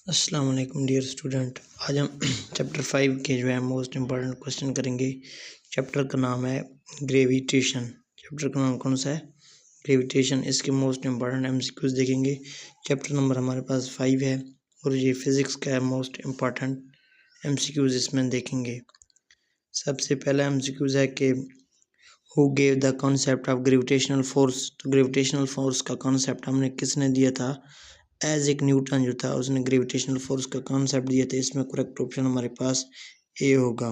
अस्सलाम वालेकुम dear student. आज हम चैप्टर 5 के जो है मोस्ट इम्पॉर्टेंट क्वेश्चन करेंगे। चैप्टर का नाम है ग्रेविटेशन। चैप्टर का नाम कौन सा है? ग्रेविटेशन। इसके मोस्ट इम्पॉर्टेंट एमसीक्यूज देखेंगे। चैप्टर नंबर हमारे पास 5 है और ये फिज़िक्स का है। मोस्ट इम्पॉर्टेंट एमसीक्यूज इसमें देखेंगे। सबसे पहला एमसीक्यूज है कि who gave the concept of gravitational force. तो ग्रेविटेशनल फोर्स का कॉन्सेप्ट हमने किसने दिया था? एज न्यूटन जो था उसने ग्रेविटेशनल फोर्स का कॉन्सेप्ट दिया था। इसमें करेक्ट ऑप्शन हमारे पास ए होगा।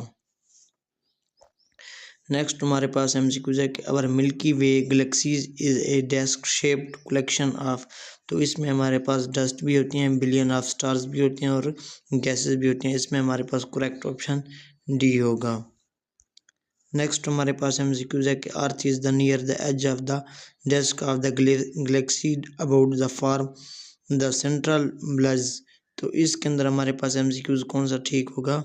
नेक्स्ट हमारे पास एमसीक्यूज है कि our milky way galaxies is a disc shaped collection of. तो इसमें हमारे पास डस्ट भी होती हैं, बिलियन ऑफ स्टार्स भी होती हैं और गैसेस भी होती हैं। इसमें हमारे पास करेक्ट ऑप्शन डी होगा। नेक्स्ट हमारे पास एमसीक्यूज है कि earth is the near the edge of the disc of the galaxy about the form the central bulge. तो इसके अंदर हमारे पास एमसीक्यूज कौन सा ठीक होगा?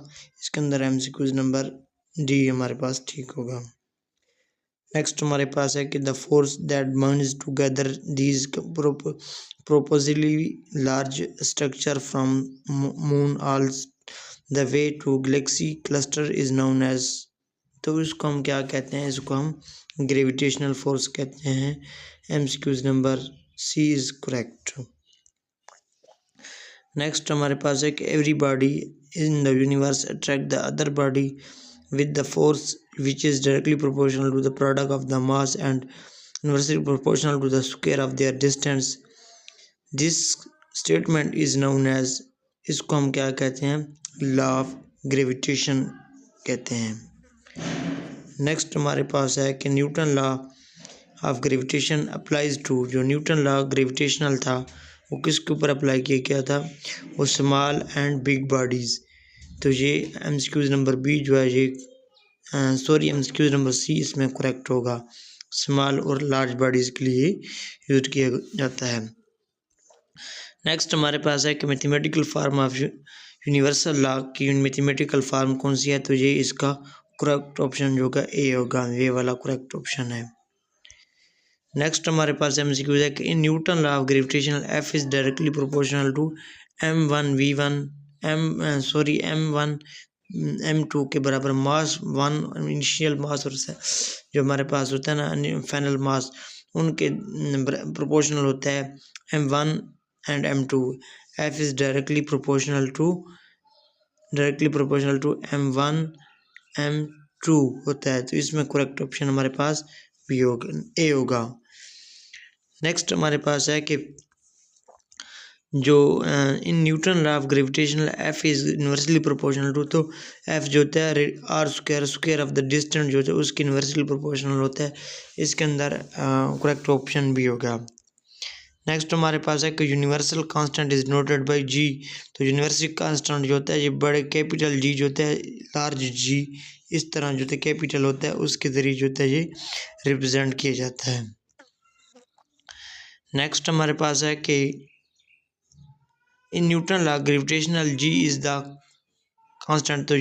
इसके अंदर एमसीक्यूज नंबर डी हमारे पास ठीक होगा। नेक्स्ट हमारे पास है कि the force that bounds together these proposedly large structure from moon all's the way to galaxy cluster is known as. तो इसको हम क्या कहते हैं? इसको हम ग्रेविटेशनल फोर्स कहते हैं। MCQs number C is correct. Next हमारे पास है कि every body in the universe attract the other body with the force which is directly proportional to the product of the mass and inversely proportional to the square of their distance. This statement is known as. इसको हम क्या कहते हैं? Law of gravitation कहते हैं। Next हमारे पास है कि Newton law of gravitation applies to. जो न्यूटन लॉ ग्रेविटेशनल था वो किसके ऊपर अप्लाई किया गया था? वो स्मॉल एंड बिग बॉडीज़। तो ये एमसीक्यूज नंबर बी जो है ये एमसीक्यूज नंबर सी इसमें करेक्ट होगा। स्मॉल और लार्ज बॉडीज़ के लिए यूज किया जाता है। नेक्स्ट हमारे पास है कि mathematical form of universal law की मैथमेटिकल फार्म कौन सी है? तो ये इसका करेक्ट ऑप्शन जो होगा ए होगा। ये वाला करेक्ट ऑप्शन है। नेक्स्ट हमारे पास एमसीक्यूज है कि in Newton law of gravitation F is directly proportional to m1 m2 के बराबर मास 1 इनिशियल मास और जो हमारे पास होता है ना फाइनल मास उनके प्रोपोर्शनल होता है m1 and m2। f is directly proportional to m1 m2 होता है। तो इसमें करेक्ट ऑप्शन हमारे पास बी होगा, ए होगा। नेक्स्ट हमारे पास है कि जो in Newton law of gravitational F is inversely proportional to. तो एफ जो होता है R square of the distance जो होता है उसकी इन्वर्सली प्रोपोर्शनल होता है। इसके अंदर करेक्ट ऑप्शन भी होगा। नेक्स्ट हमारे पास है कि universal constant is noted by G. तो यूनिवर्सल कांस्टेंट जो होता है ये बड़े कैपिटल जी जो होता है, लार्ज जी इस तरह जो होता है कैपिटल होता है उसके ज़रिए जो होता है ये रिप्रेजेंट किया जाता है। नेक्स्ट हमारे पास है कि in Newton law gravitational G is the constant. तो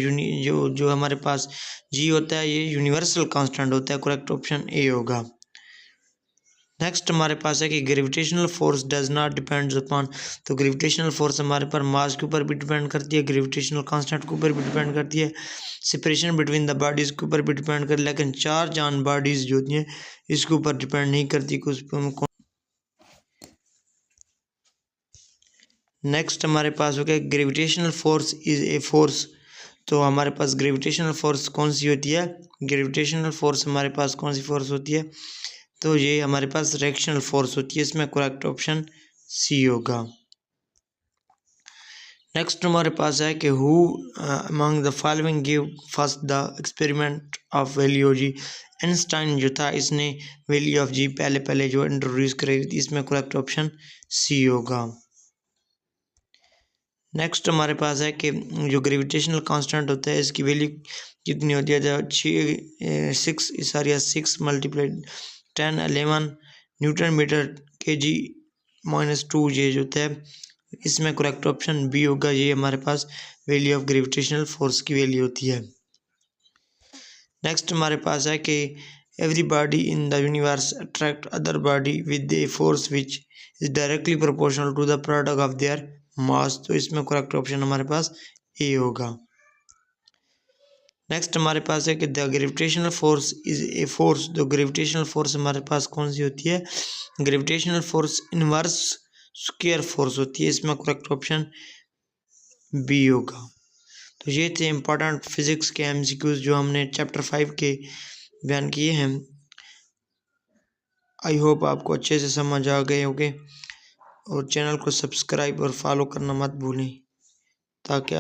जो हमारे पास जी होता है ये यूनिवर्सल कांस्टेंट होता है। करेक्ट ऑप्शन ए होगा। नेक्स्ट हमारे पास है कि gravitational force does not depend upon. तो ग्रेविटेशनल फोर्स हमारे पर मास के ऊपर भी डिपेंड करती है, ग्रेविटेशनल कांस्टेंट के ऊपर भी डिपेंड करती है, सेपरेशन बिटवीन द बॉडीज़ के ऊपर भी डिपेंड करती है, लेकिन चार्ज ऑन बॉडीज़ जो होती हैं इसके ऊपर डिपेंड नहीं करती। नेक्स्ट हमारे पास हो गया gravitational force is a force. तो हमारे पास ग्रेविटेशनल फोर्स कौन सी होती है? ग्रेविटेशनल फोर्स हमारे पास कौन सी फोर्स होती है? तो ये हमारे पास रिएक्शनल फोर्स होती है। इसमें करेक्ट ऑप्शन सी होगा। नेक्स्ट हमारे पास है कि who among the following give first the experiment of value G. Einstein जो था इसने वैल्यू ऑफ जी पहले जो इंट्रोड्यूस करी थी। इसमें करेक्ट ऑप्शन सी होगा। नेक्स्ट हमारे पास है कि जो ग्रेविटेशनल कांस्टेंट होता है इसकी वैल्यू कितनी होती है? जो 6 मल्टीप्लाइड 10 11 न्यूटन मीटर kg -2 ये जो होता है इसमें करेक्ट ऑप्शन बी होगा। ये हमारे पास वैल्यू ऑफ ग्रेविटेशनल फोर्स की वैल्यू होती है। नेक्स्ट हमारे पास है कि every body in the universe attract other body with a force which is directly proportional to the product of their mass, तो इसमें करेक्ट ऑप्शन हमारे पास ए होगा। नेक्स्ट हमारे पास है कि the gravitational force is a force. तो ग्रेविटेशनल फोर्स हमारे पास कौन सी होती है? Gravitational force inverse square force होती है। इसमें करेक्ट ऑप्शन बी होगा। तो ये थे इम्पोर्टेंट फिजिक्स के एमसीक्यूज जो हमने चैप्टर 5 के बयान किए हैं। आई होप आपको अच्छे से समझ आ गए होंगे, और चैनल को सब्सक्राइब और फॉलो करना मत भूलें ताकि